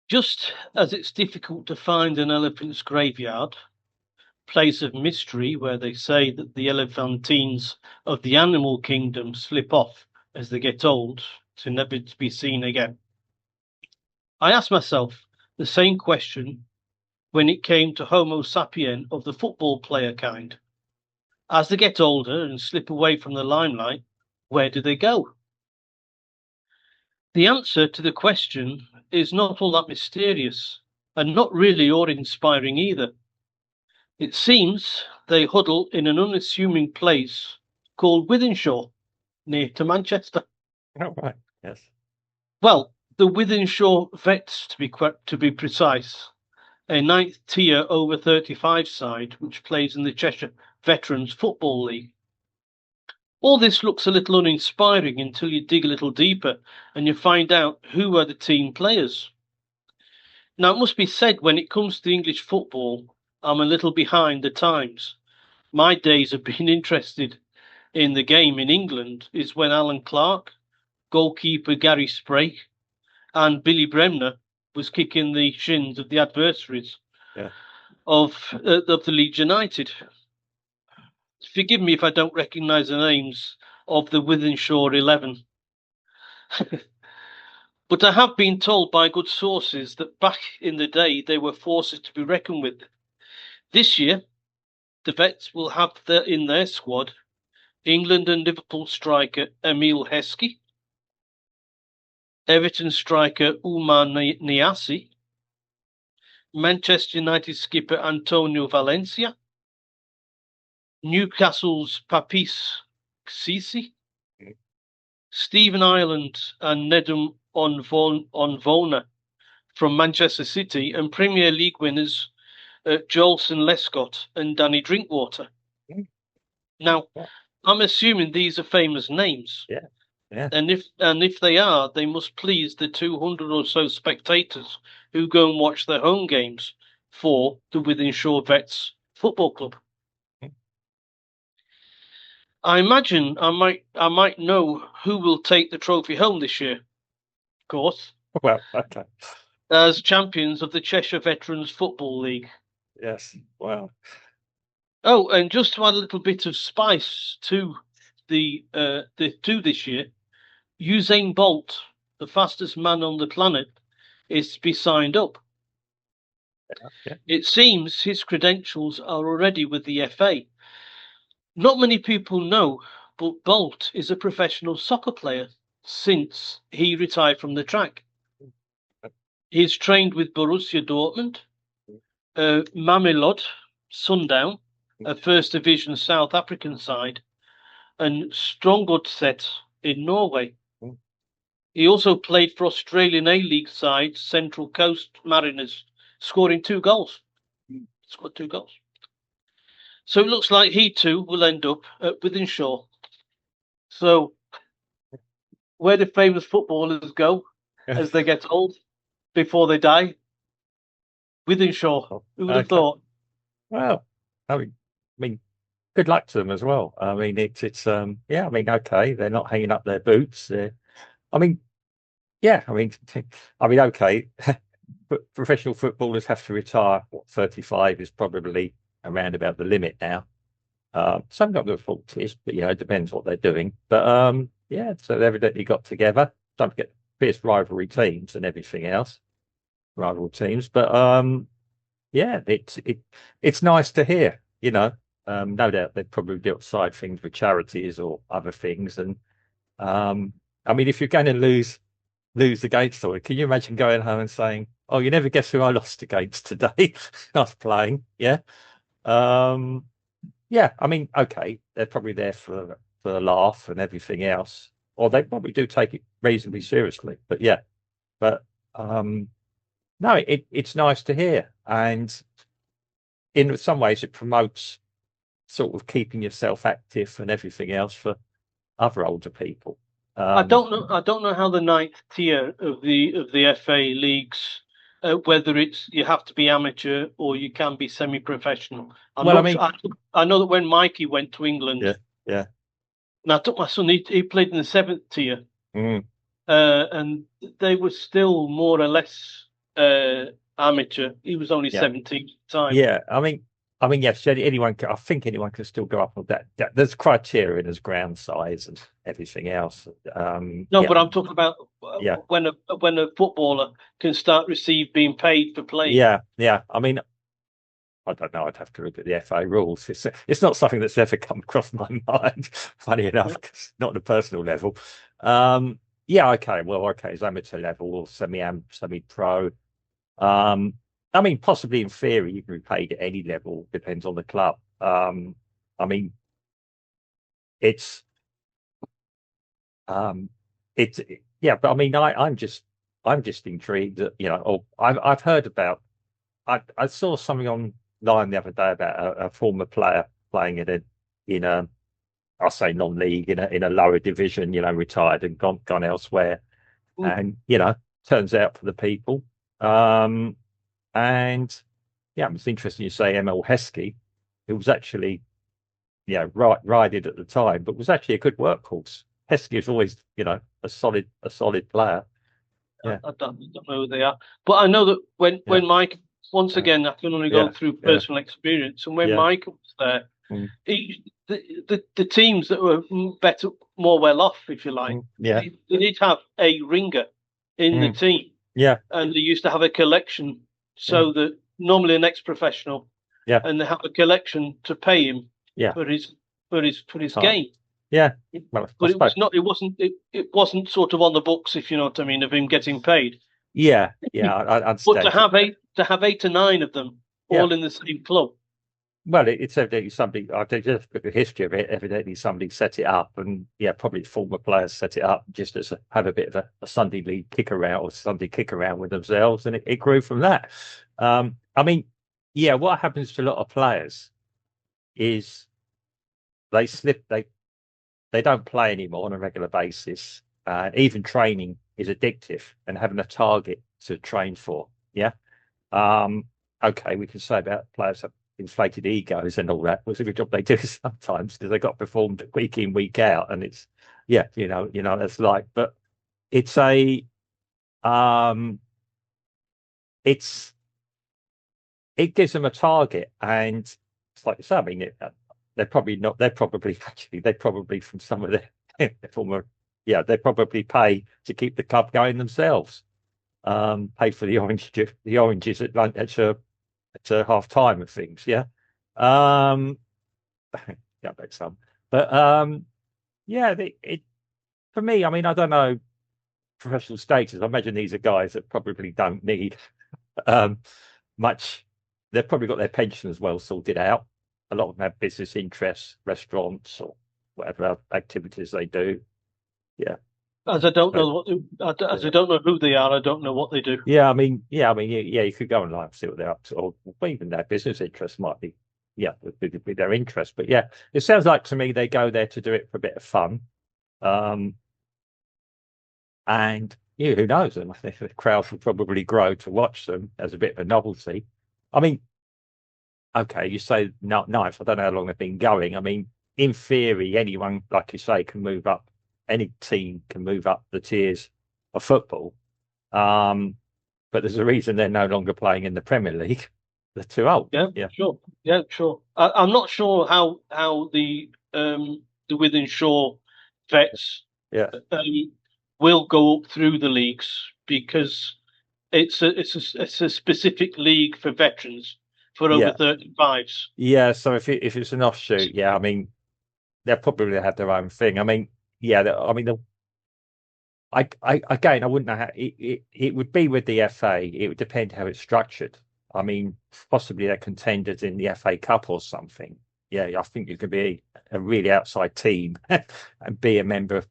Just as it's difficult to find an elephant's graveyard, place of mystery where they say that the elephantines of the animal kingdom slip off as they get old to never to be seen again. I asked myself the same question when it came to Homo sapien of the football player kind. As they get older and slip away from the limelight, where do they go? The answer to the question is not all that mysterious and not really awe-inspiring either. It seems they huddle in an unassuming place called Wythenshawe, near to Manchester. Oh, right. Yes. Well, the Wythenshawe Vets, to be precise, a ninth tier over 35 side which plays in the Cheshire Veterans Football League. All this looks a little uninspiring until you dig a little deeper and you find out who are the team players. Now, it must be said, when it comes to English football, I'm a little behind the times. My days of being interested in the game in England is when Alan Clark, goalkeeper Gary Sprake, and Billy Bremner was kicking the shins of the adversaries of the Leeds United. Forgive me if I don't recognise the names of the Wythenshawe 11. But I have been told by good sources that back in the day they were forces to be reckoned with. This year, the Vets will have in their squad England and Liverpool striker Emile Heskey, Everton striker Umar Niasse, Manchester United skipper Antonio Valencia, Newcastle's Papis Cisse, Stephen Ireland and Nedum Onvona from Manchester City, and Premier League winners Jolson Lescott and Danny Drinkwater. Now, I'm assuming these are famous names. Yeah. Yeah. And if they are, they must please the 200 or so spectators who go and watch their home games for the Wythenshawe Vets Football Club. I imagine I might know who will take the trophy home this year, of course. Well, okay. As champions of the Cheshire Veterans Football League. Yes. Wow. Oh, and just to add a little bit of spice to the this year, Usain Bolt, the fastest man on the planet, is to be signed up. Yeah. It seems his credentials are already with the FA. Not many people know, but Bolt is a professional soccer player since he retired from the track. He's trained with Borussia Dortmund, Mamelodi Sundown, a First Division South African side, and Strongudset in Norway. He also played for Australian A-League side Central Coast Mariners, scoring 2 goals. Scored 2 goals. So it looks like he too will end up at Wythenshawe. So where do famous footballers go as they get old before they die? Wythenshawe. Who would have thought? Well, I mean, good luck to them as well. I mean, it's yeah. I mean, okay, they're not hanging up their boots. I mean, yeah. I mean, okay. But professional footballers have to retire. 35 is probably around about the limit now. Some got their faults, but it depends what they're doing. But yeah, so they evidently got together. Don't forget fierce rivalry teams and everything else, rival teams. But yeah, it's nice to hear. No doubt they probably do side things with charities or other things. And I mean, if you're going to lose against someone, can you imagine going home and saying, "Oh, you never guess who I lost against today?" I was playing, yeah. Yeah, I mean, okay, they're probably there for a laugh and everything else, or they probably do take it reasonably seriously. But yeah, but no, it's nice to hear, and in some ways, it promotes sort of keeping yourself active and everything else for other older people. I don't know how the ninth tier of the FA leagues, whether it's you have to be amateur or you can be semi-professional. I know that when Mikey went to England, yeah. And I took my son. He played in the 7th tier, and they were still more or less amateur. He was only 17 at the time. Yeah, I mean, yes, anyone. I think anyone can still go up on that. There's criteria as ground size and everything else. No, but I'm talking about yeah, when a footballer can start being paid for playing. yeah. I mean, I don't know. I'd have to look at the FA rules. It's not something that's ever come across my mind. Funny enough, 'cause not on a personal level. Yeah, okay. Well, okay, it's amateur level or semi-pro. I mean, possibly in theory, you can be paid at any level. Depends on the club. I mean, it's um, it's yeah, but I mean, I'm just intrigued that or I've heard about. I saw something online the other day about a former player playing in a I'll say non-league in a lower division. Retired and gone elsewhere, and turns out for the people. And yeah, it's interesting you say ML Heskey, who was actually, rided at the time, but was actually a good workhorse. Heskey is always, a solid player. Yeah, I don't know who they are, but I know that when Mike, once again, I can only go through personal experience, and when Michael was there, the teams that were better, more well off, if you like, they did have a ringer in the team, and they used to have a collection. So that normally an ex-professional, and they have a collection to pay him for his game. Yeah, well, but it wasn't sort of on the books, if you know what I mean, of him getting paid. Yeah, I'd but to have 8 or 9 of them all in the same club. Well, it's evidently somebody. I just look at the history of it. Evidently, somebody set it up, and probably former players set it up just as have a bit of a Sunday league kick around or Sunday kick around with themselves, and it grew from that. I mean, what happens to a lot of players is they slip. They don't play anymore on a regular basis. Even training is addictive, and having a target to train for. Yeah. Okay, we can say about players have inflated egos and all that. Was a good job they do sometimes because they got performed week in, week out, and it's that's like. But it's it gives them a target, and it's like you say. I mean, they're probably not. They're probably from some of their former. Yeah, they probably pay to keep the club going themselves. Pay for the oranges at lunch at half time of things. Yeah. Yeah, bet some. But for me, I mean, I don't know professional status. I imagine these are guys that probably don't need much. They've probably got their pensions well sorted out. A lot of them have business interests, restaurants, or whatever activities they do. Yeah. As I don't know I don't know who they are, I don't know what they do. Yeah, I mean, you could go online and see what they're up to, or even their business interests might be, would be their interest. But yeah, it sounds like to me they go there to do it for a bit of fun. And who knows? And I think the crowd will probably grow to watch them as a bit of a novelty. I mean, okay, you say ninth. I don't know how long they've been going. I mean, in theory, anyone, like you say, can move up. Any team can move up the tiers of football. But there's a reason they're no longer playing in the Premier League. They're too old. Yeah, sure. Yeah, sure. I'm not sure how the Wythenshawe Vets will go up through the leagues, because it's a specific league for veterans for over 35s. Yeah, so if it's an offshoot, I mean, they'll probably have their own thing. I mean, I mean, again, I wouldn't know how it would be with the FA. It would depend how it's structured. I mean, possibly they're contenders in the FA Cup or something. Yeah, I think you could be a really outside team and be a member of,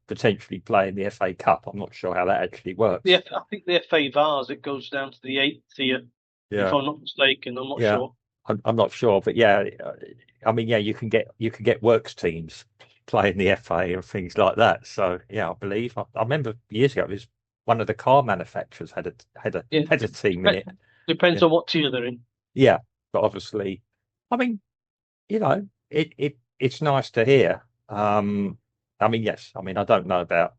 potentially play in the FA Cup. I'm not sure how that actually works. Yeah, I think the FA Vars, it goes down to the 8th tier, if I'm not mistaken. I'm not sure. I'm not sure, but I mean, you can get works teams playing the FA and things like that. So I believe I remember years ago it was one of the car manufacturers had a team in it. Depends on what tier they're in. Yeah, but obviously, I mean, it's nice to hear. I mean, yes. I mean, I don't know about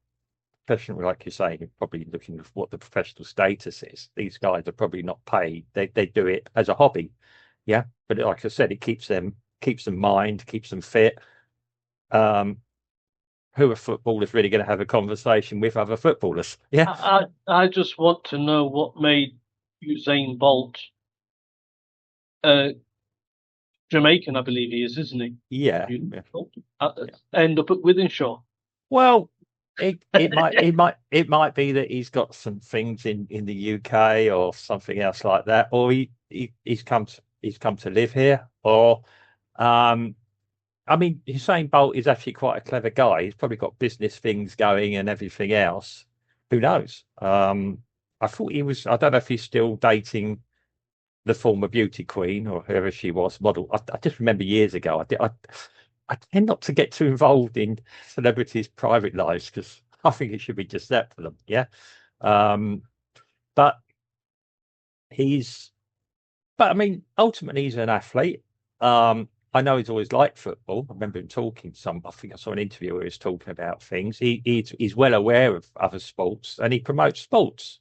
professional, like you say, you're probably looking at what the professional status is. These guys are probably not paid. They do it as a hobby. Yeah. But like I said, it keeps them mind, keeps them fit. Um, who are footballers really going to have a conversation with other footballers? Yeah. I just want to know what made Usain Bolt Jamaican, I believe he is, isn't he? Yeah. End up at Wythenshawe. Well, it might be that he's got some things in the UK or something else like that, or he's come to live here, or I mean, Usain Bolt is actually quite a clever guy. He's probably got business things going and everything else. Who knows? I thought he was. I don't know if he's still dating the former beauty queen or whoever she was, model. I just remember years ago. I tend not to get too involved in celebrities' private lives because I think it should be just that for them. Yeah. Um, but he's. But I mean, ultimately, he's an athlete. I know he's always liked football. I remember him talking I think I saw an interview where he was talking about things. He's well aware of other sports and he promotes sports.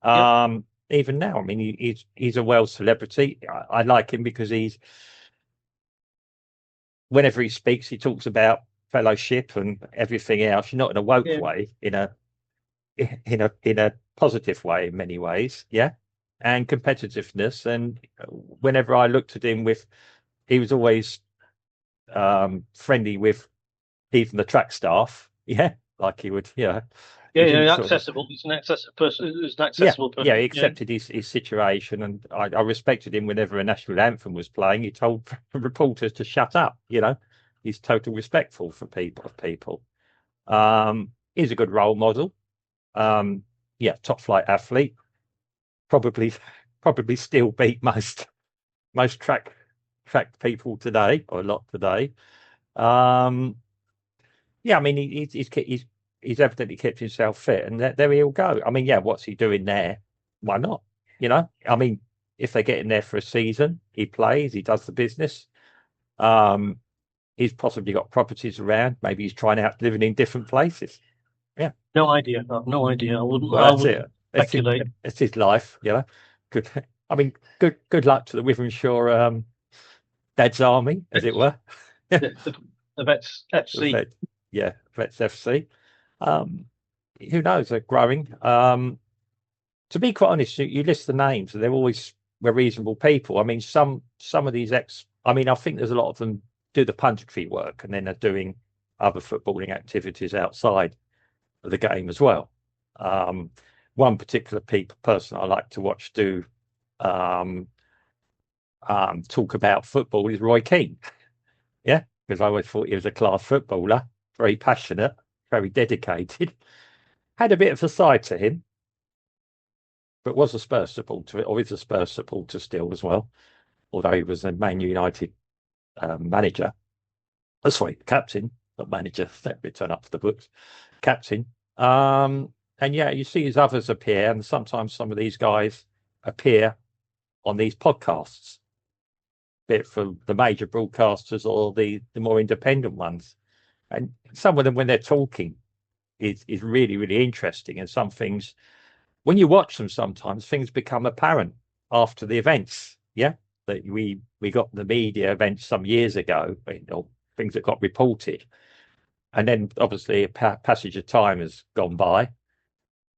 Yep. Even now, I mean, he's a world celebrity. I like him because whenever he speaks, he talks about fellowship and everything else. Not in a woke way, in a positive way in many ways. Yeah, and competitiveness. And whenever I looked at him he was always friendly with even the track staff. Yeah, like he would. Yeah, accessible. He's an accessible person. He's an accessible person. Yeah, he accepted his situation, and I respected him whenever a national anthem was playing. He told reporters to shut up. He's totally respectful for people. He's a good role model. Top flight athlete. Probably still beat most track people today, or a lot today. I mean, he's evidently kept himself fit, and there he'll go. I mean, what's he doing there? Why not? I mean, if they get in there for a season, he plays, he does the business. He's possibly got properties around. Maybe he's trying out living in different places. Yeah, no idea. No idea. I wouldn't. Well, that's it. Speculate. It's his life. Good. I mean, good luck to the Wythenshawe Dad's Army, as it were. the Vets FC. Vets FC. Who knows? They're growing. To be quite honest, you list the names, and they're always reasonable people. I mean, some of these I mean, I think there's a lot of them do the punditry work, and then they're doing other footballing activities outside of the game as well. One particular person I like to watch do talk about football is Roy Keane. Yeah, because I always thought he was a class footballer, very passionate, very dedicated. Had a bit of a side to him, but was a Spurs supporter, or is a Spurs supporter still as well, although he was a Man United manager. Sorry, captain, not manager. Let me turn up the books. Captain. And you see his others appear, and sometimes some of these guys appear on these podcasts, be it from the major broadcasters or the more independent ones. And some of them, when they're talking, is really, really interesting. And some things, when you watch them, sometimes things become apparent after the events. Yeah, that we got the media events some years ago, or things that got reported, and then obviously a passage of time has gone by,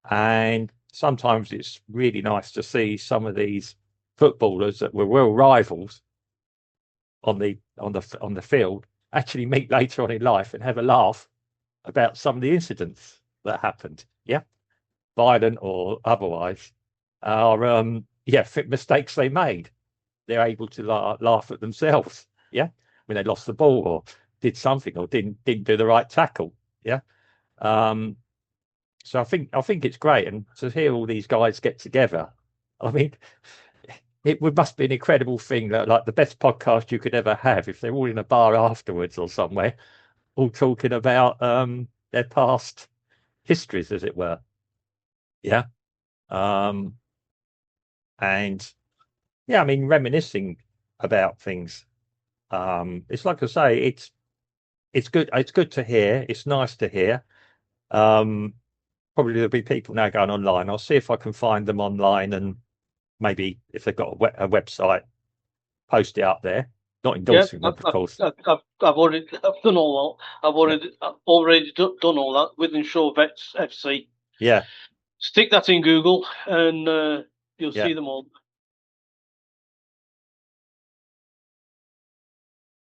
and sometimes it's really nice to see some of these footballers that were real rivals on the field actually meet later on in life and have a laugh about some of the incidents that happened. Yeah, violent or otherwise, are mistakes they made. They're able to laugh at themselves. Yeah, when they lost the ball or did something or didn't do the right tackle. Yeah. So I think it's great, and to hear all these guys get together, I mean, must be an incredible thing, like the best podcast you could ever have, if they're all in a bar afterwards or somewhere, all talking about their past histories, as it were. Yeah. And I mean, reminiscing about things. It's like I say, it's good. It's good to hear. It's nice to hear. probably there'll be people now going online. I'll see if I can find them online, and maybe if they've got a website, post it up there. Not endorsing them, of course. I've done all that. I've already done all that. Wythenshawe Vets FC. Yeah. Stick that in Google, and you'll see them all.